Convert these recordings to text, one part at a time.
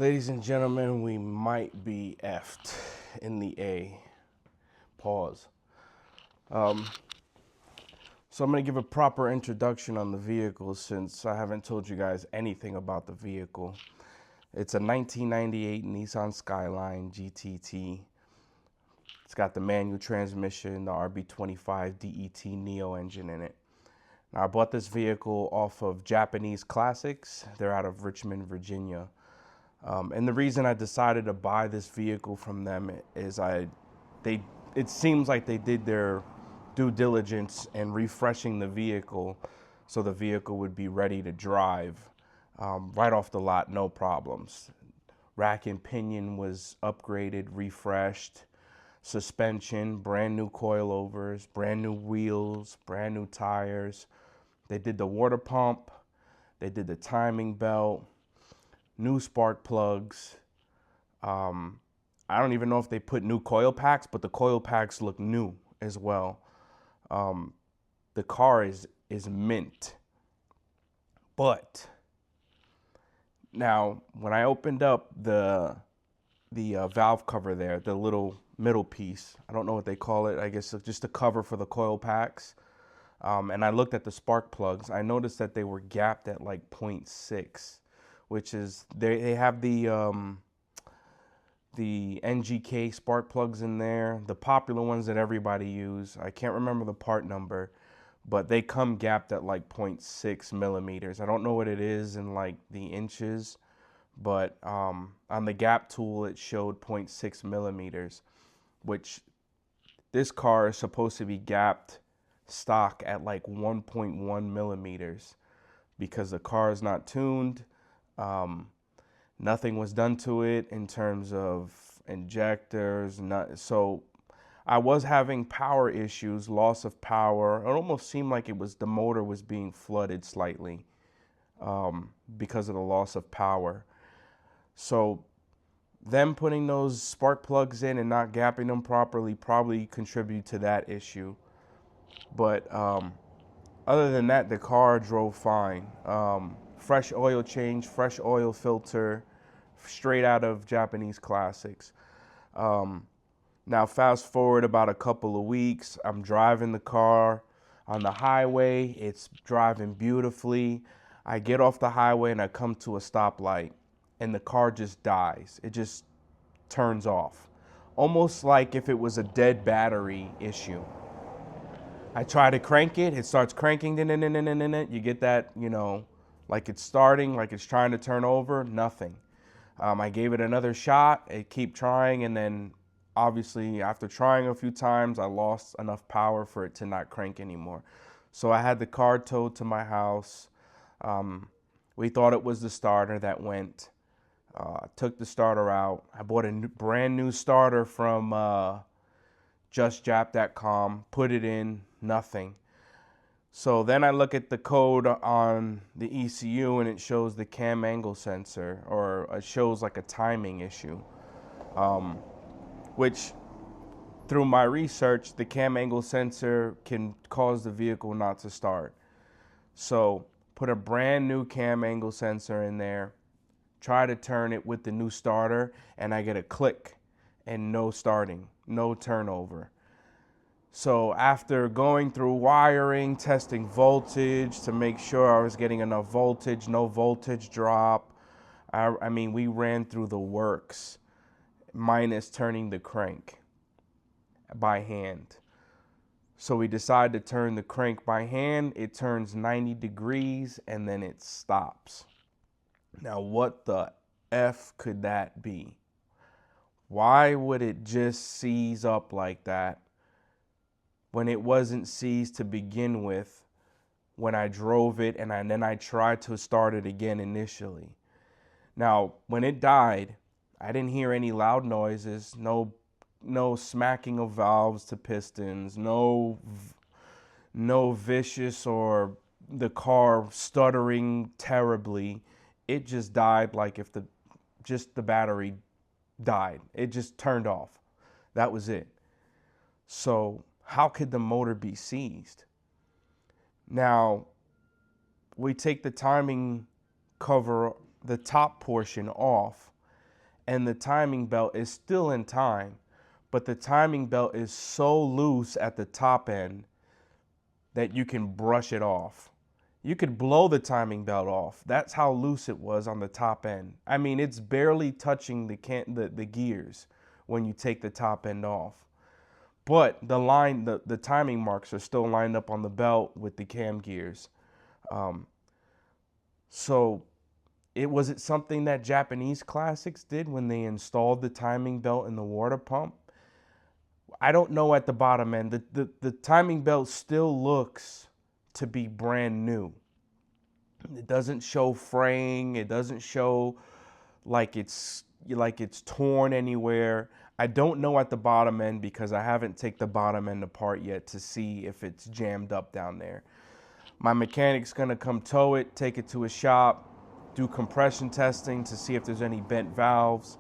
Ladies and gentlemen, we might be effed in the A. Pause. So I'm going to give a proper introduction on the vehicle since I haven't told you guys anything about the vehicle. It's a 1998 Nissan Skyline GTT. It's got the manual transmission, the RB25 DET Neo engine in it. Now, I bought this vehicle off of Japanese Classics. They're out of Richmond, Virginia. And the reason I decided to buy this vehicle from them is it seems like they did their due diligence in refreshing the vehicle so the vehicle would be ready to drive right off the lot, no problems. Rack and pinion was upgraded, refreshed, suspension, brand new coilovers, brand new wheels, brand new tires. They did the water pump, they did the timing belt, new spark plugs. I don't even know if they put new coil packs, but the coil packs look new as well. The car is mint. But now when I opened up the valve cover there, the little middle piece, I don't know what they call it, I guess it's just a cover for the coil packs. And I looked at the spark plugs. I noticed that they were gapped at like 0.6, which is, they have the NGK spark plugs in there, the popular ones that everybody use. I can't remember the part number, but they come gapped at like 0.6 millimeters. I don't know what it is in like the inches, but on the gap tool it showed 0.6 millimeters, which this car is supposed to be gapped stock at like 1.1 millimeters because the car is not tuned. Nothing was done to it in terms of injectors. So I was having power issues, loss of power. It almost seemed like the motor was being flooded slightly because of the loss of power. So them putting those spark plugs in and not gapping them properly probably contributed to that issue. But other than that, the car drove fine. Fresh oil change, fresh oil filter, straight out of Japanese Classics. Now fast forward about a couple of weeks, I'm driving the car on the highway. It's driving beautifully. I get off the highway and I come to a stoplight and the car just dies. It just turns off. Almost like if it was a dead battery issue. I try to crank it, it starts cranking, you get that, like it's starting, like it's trying to turn over, nothing. I gave it another shot, it kept trying, and then obviously after trying a few times, I lost enough power for it to not crank anymore. So I had the car towed to my house. We thought it was the starter that went. Took the starter out. I bought a brand new starter from justjap.com, put it in, nothing. So then I look at the code on the ECU and it shows the cam angle sensor, or it shows like a timing issue, which through my research, the cam angle sensor can cause the vehicle not to start. So put a brand new cam angle sensor in there, try to turn it with the new starter, and I get a click and no starting, no turnover. So after going through wiring, testing voltage to make sure I was getting enough voltage, no voltage drop, I mean, we ran through the works, minus turning the crank by hand. So we decided to turn the crank by hand. It turns 90 degrees and then it stops. Now, what the F could that be? Why would it just seize up like that when it wasn't seized to begin with when I drove it and then I tried to start it again initially? Now, when it died, I didn't hear any loud noises, no smacking of valves to pistons, no vicious or the car stuttering terribly. It just died like if the battery died. It just turned off. That was it. So how could the motor be seized? Now, we take the timing cover, the top portion off, and the timing belt is still in time, but the timing belt is so loose at the top end that you can brush it off. You could blow the timing belt off. That's how loose it was on the top end. I mean, it's barely touching the gears when you take the top end off. But the timing marks are still lined up on the belt with the cam gears. So was it something that Japanese Classics did when they installed the timing belt in the water pump? I don't know at the bottom end. The timing belt still looks to be brand new. It doesn't show fraying. It doesn't show like it's torn anywhere. I don't know at the bottom end because I haven't taken the bottom end apart yet to see if it's jammed up down there. My mechanic's gonna come tow it, take it to a shop, do compression testing to see if there's any bent valves.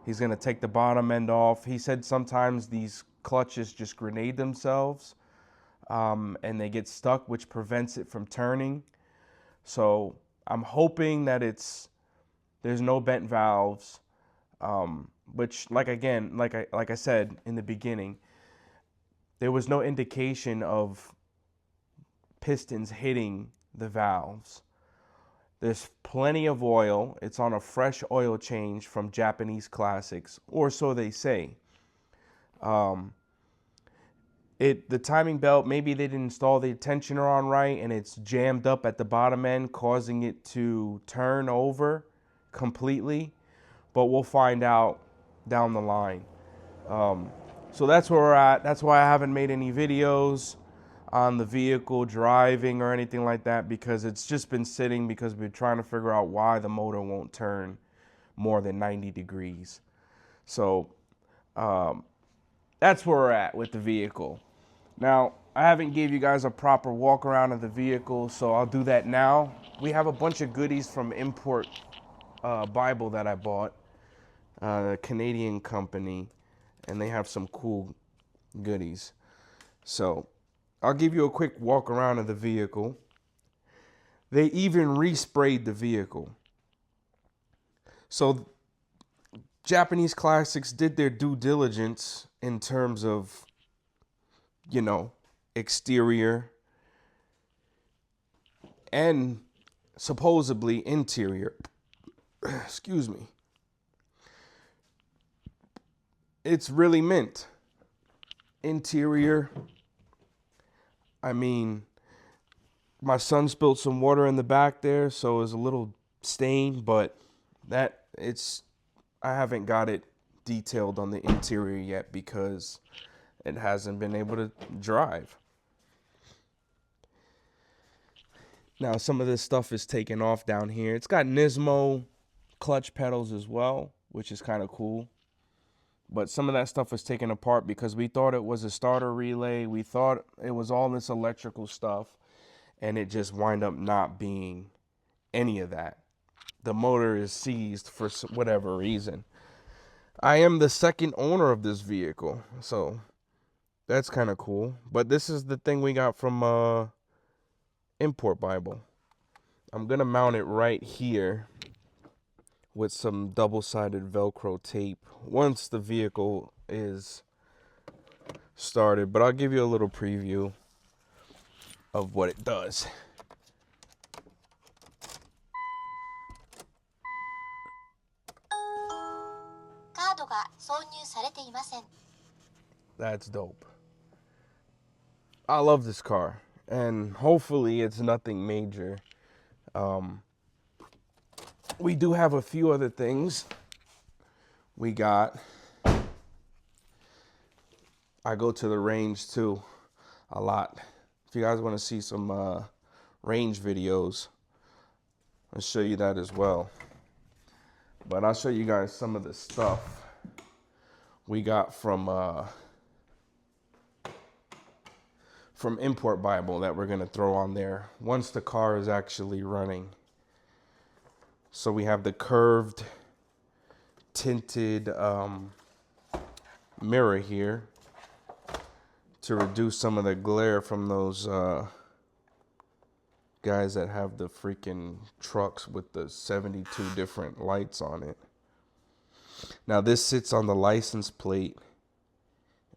He's gonna take the bottom end off. He said sometimes these clutches just grenade themselves and they get stuck, which prevents it from turning. So I'm hoping that there's no bent valves, which like I said in the beginning, there was no indication of pistons hitting the valves. There's plenty of oil. It's on a fresh oil change from Japanese Classics, or so they say. The timing belt, maybe they didn't install the tensioner on right and it's jammed up at the bottom end, causing it to turn over completely. But we'll find out down the line. So that's where we're at. That's why I haven't made any videos on the vehicle driving or anything like that, because it's just been sitting because we're trying to figure out why the motor won't turn more than 90 degrees. So that's where we're at with the vehicle. Now, I haven't gave you guys a proper walk around of the vehicle, so I'll do that now. We have a bunch of goodies from Import Bible that I bought, a Canadian company, and they have some cool goodies. So I'll give you a quick walk around of the vehicle. They even resprayed the vehicle. So Japanese Classics did their due diligence in terms of, exterior and supposedly interior. Excuse me. It's really mint. Interior, I mean, my son spilled some water in the back there, so it was a little stained, but I haven't got it detailed on the interior yet because it hasn't been able to drive. Now, some of this stuff is taken off down here. It's got Nismo clutch pedals as well, which is kind of cool. But some of that stuff was taken apart because we thought it was a starter relay. We thought it was all this electrical stuff, and it just wind up not being any of that. The motor is seized for whatever reason. I am the second owner of this vehicle, so that's kind of cool. But this is the thing we got from Import Bible. I'm going to mount it right here with some double-sided Velcro tape once the vehicle is started. But I'll give you a little preview of what it does. That's dope. I love this car, and hopefully it's nothing major. We do have a few other things. I go to the range too a lot. If you guys want to see some range videos, I'll show you that as well. But I'll show you guys some of the stuff we got from Import Bible that we're going to throw on there once the car is actually running. So we have the curved tinted mirror here to reduce some of the glare from those guys that have the freaking trucks with the 72 different lights on it. Now this sits on the license plate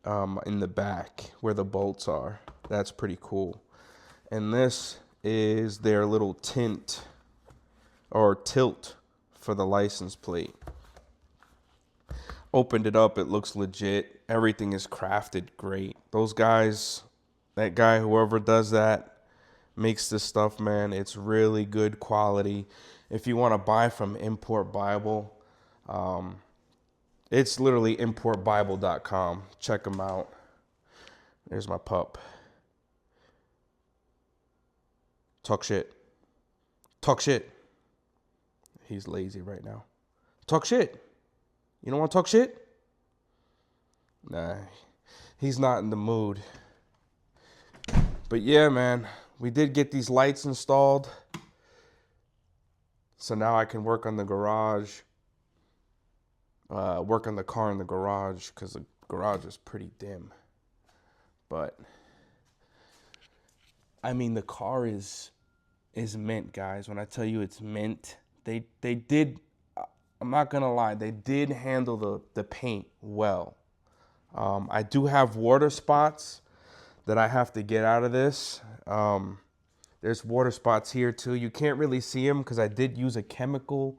in the back where the bolts are. That's pretty cool. And this is their little tint or tilt for the license plate. Opened it up, it looks legit. Everything is crafted great. Those guys, that guy, whoever does that, makes this stuff, man. It's really good quality. If you want to buy from Import Bible, it's literally importbible.com. Check them out. There's my pup. Talk shit. Talk shit. He's lazy right now. Talk shit. You don't want to talk shit? Nah, he's not in the mood. But yeah, man, we did get these lights installed. So now I can work on the garage. Work on the car in the garage because the garage is pretty dim. But I mean, the car is mint, guys. When I tell you it's mint, they did. I'm not gonna lie, they did handle the paint well. I do have water spots that I have to get out of this. There's water spots here too. You can't really see them because I did use a chemical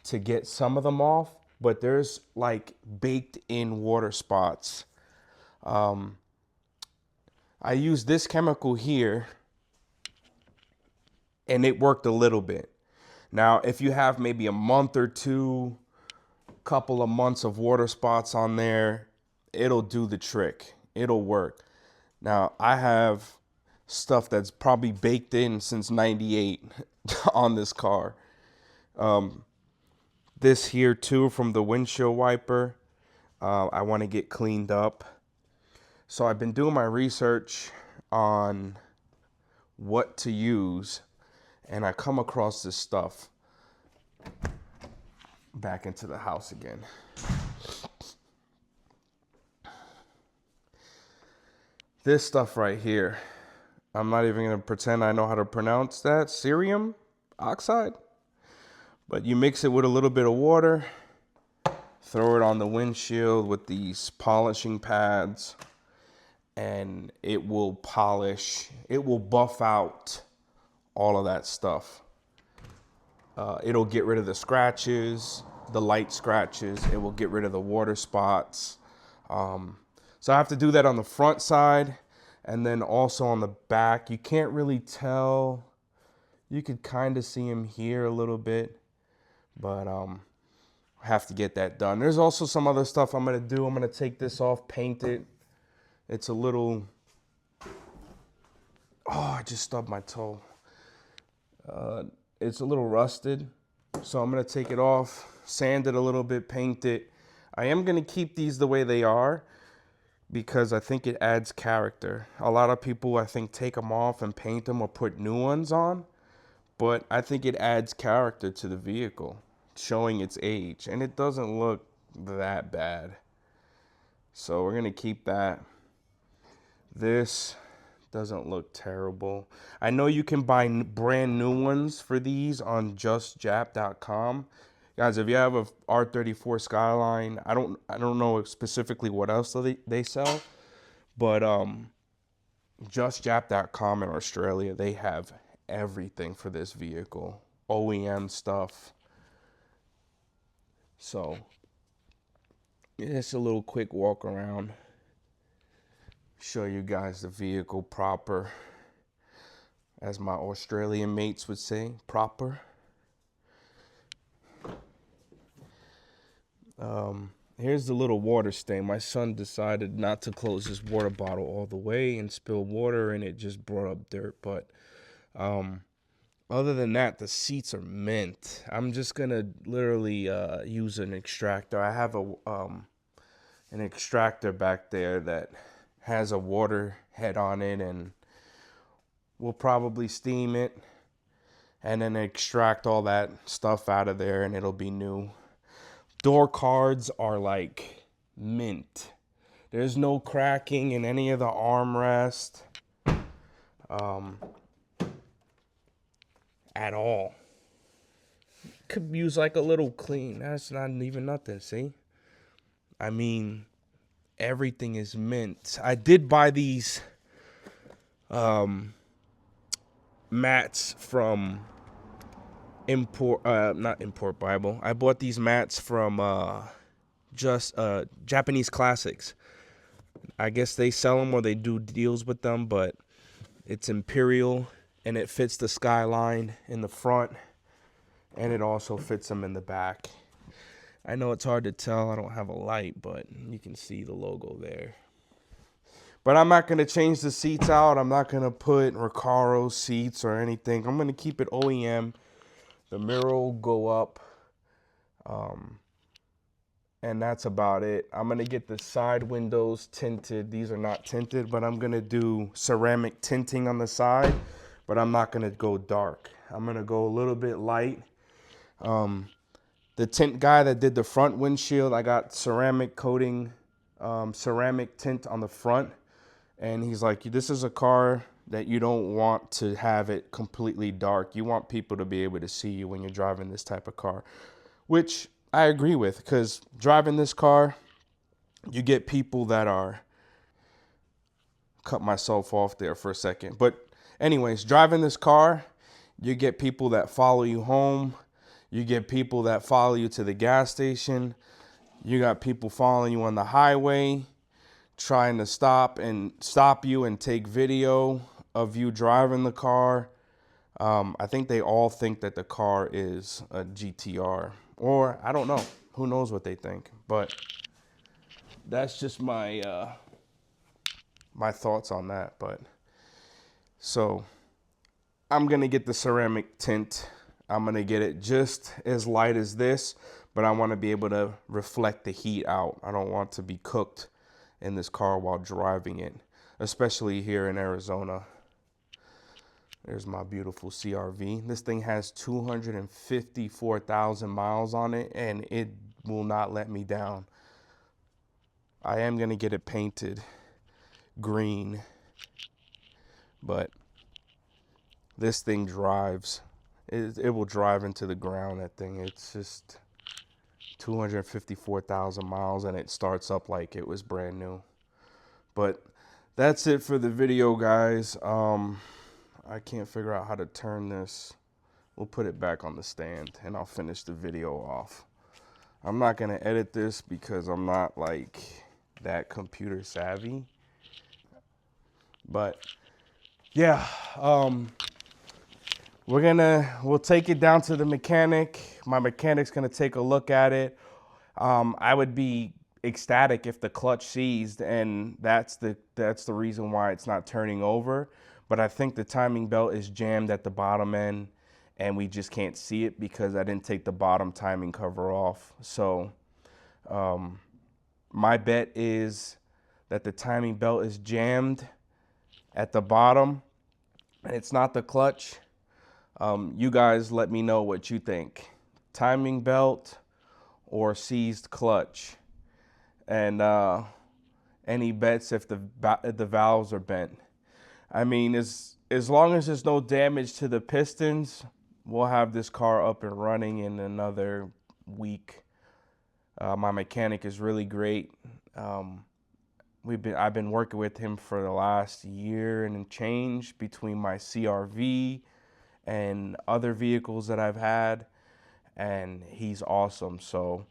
to get some of them off, but there's like baked in water spots. I used this chemical here and it worked a little bit. Now, if you have maybe a month or two, couple of months of water spots on there, it'll do the trick. It'll work. Now, I have stuff that's probably baked in since 98 on this car. This here too from the windshield wiper, I want to get cleaned up. So I've been doing my research on what to use, and I come across this stuff. Back into the house again. This stuff right here, I'm not even going to pretend I know how to pronounce that. Cerium oxide. But you mix it with a little bit of water, throw it on the windshield with these polishing pads, and it will polish, it will buff out all of that stuff. It'll get rid of the scratches, the light scratches. It will get rid of the water spots. So I have to do that on the front side and then also on the back. You can't really tell. You could kind of see him here a little bit, but I have to get that done. There's also some other stuff I'm going to do. I'm going to take this off, paint it. It's a little, oh, I just stubbed my toe. It's a little rusted, so I'm going to take it off, sand it a little bit, paint it. I am going to keep these the way they are because I think it adds character. A lot of people, I think, take them off and paint them or put new ones on, but I think it adds character to the vehicle, showing its age, and it doesn't look that bad. So we're going to keep that. This doesn't look terrible. I know you can buy brand new ones for these on justjap.com. Guys, if you have a R34 Skyline, I don't know specifically what else they sell, but justjap.com in Australia, they have everything for this vehicle, OEM stuff. So it's a little quick walk around. Show you guys the vehicle proper, as my Australian mates would say, proper. Here's the little water stain. My son decided not to close his water bottle all the way and spill water, and it just brought up dirt. But other than that, the seats are mint. I'm just gonna literally use an extractor. I have an extractor back there that has a water head on it, and we'll probably steam it and then extract all that stuff out of there, and it'll be new. Door cards are like mint. There's no cracking in any of the armrest at all. could use like a little clean. That's not even nothing, see? I mean, everything is mint. I did buy these mats from not Import Bible. I bought these mats from just Japanese Classics. I guess they sell them or they do deals with them, but it's Imperial and it fits the Skyline in the front and it also fits them in the back. I know it's hard to tell. I don't have a light, but you can see the logo there. But I'm not going to change the seats out. I'm not going to put Recaro seats or anything. I'm going to keep it OEM. The mirror will go up. And that's about it. I'm going to get the side windows tinted. These are not tinted, but I'm going to do ceramic tinting on the side. But I'm not going to go dark. I'm going to go a little bit light. The tint guy that did the front windshield, I got ceramic coating, ceramic tint on the front. And he's like, this is a car that you don't want to have it completely dark. You want people to be able to see you when you're driving this type of car, which I agree with, because driving this car, you get people that are, cut myself off there for a second. But anyways, driving this car, you get people that follow you home. You get people that follow you to the gas station. You got people following you on the highway, trying to stop you and take video of you driving the car. I think they all think that the car is a GTR, or I don't know. Who knows what they think? But that's just my my thoughts on that. But so I'm gonna get the ceramic tint. I'm gonna get it just as light as this, but I want to be able to reflect the heat out. I don't want to be cooked in this car while driving it, especially here in Arizona. There's my beautiful CRV. This thing has 254,000 miles on it, and it will not let me down. I am going to get it painted green, but this thing drives. It will drive into the ground, that thing. It's just 254,000 miles, and it starts up like it was brand new. But that's it for the video, guys. I can't figure out how to turn this. We'll put it back on the stand and I'll finish the video off. I'm not gonna edit this because I'm not like that computer savvy. But yeah, we'll take it down to the mechanic. My mechanic's gonna take a look at it. I would be ecstatic if the clutch seized, and that's the reason why it's not turning over. But I think the timing belt is jammed at the bottom end, and we just can't see it because I didn't take the bottom timing cover off. So my bet is that the timing belt is jammed at the bottom, and it's not the clutch. You guys let me know what you think. Timing belt or seized clutch. And any bets if the valves are bent. I mean, as long as there's no damage to the pistons, we'll have this car up and running in another week. My mechanic is really great. I've been working with him for the last year and change between my CRV and other vehicles that I've had, and he's awesome. So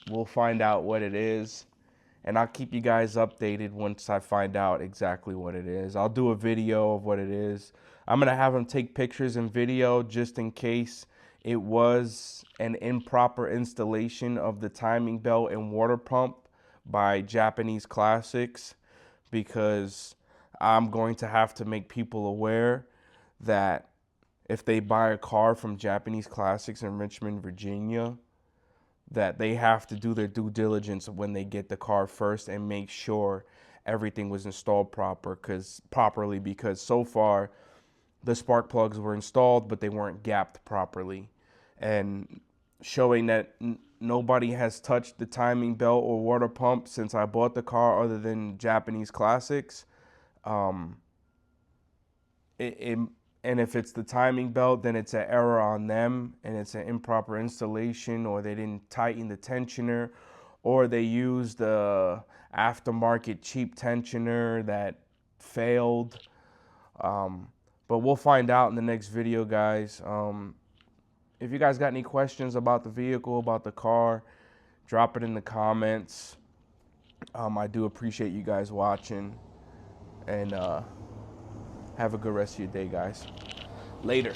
we'll find out what it is, and I'll keep you guys updated once I find out exactly what it is. I'll do a video of what it is. I'm gonna have him take pictures and video just in case it was an improper installation of the timing belt and water pump by Japanese Classics, because I'm going to have to make people aware that if they buy a car from Japanese Classics in Richmond, Virginia, that they have to do their due diligence when they get the car first and make sure everything was installed properly, because so far the spark plugs were installed, but they weren't gapped properly. And showing that nobody has touched the timing belt or water pump since I bought the car other than Japanese Classics, it And if it's the timing belt, then it's an error on them, and it's an improper installation, or they didn't tighten the tensioner, or they used the aftermarket cheap tensioner that failed. But we'll find out in the next video, guys. If you guys got any questions about the vehicle, about the car, drop it in the comments. I do appreciate you guys watching, and have a good rest of your day, guys. Later.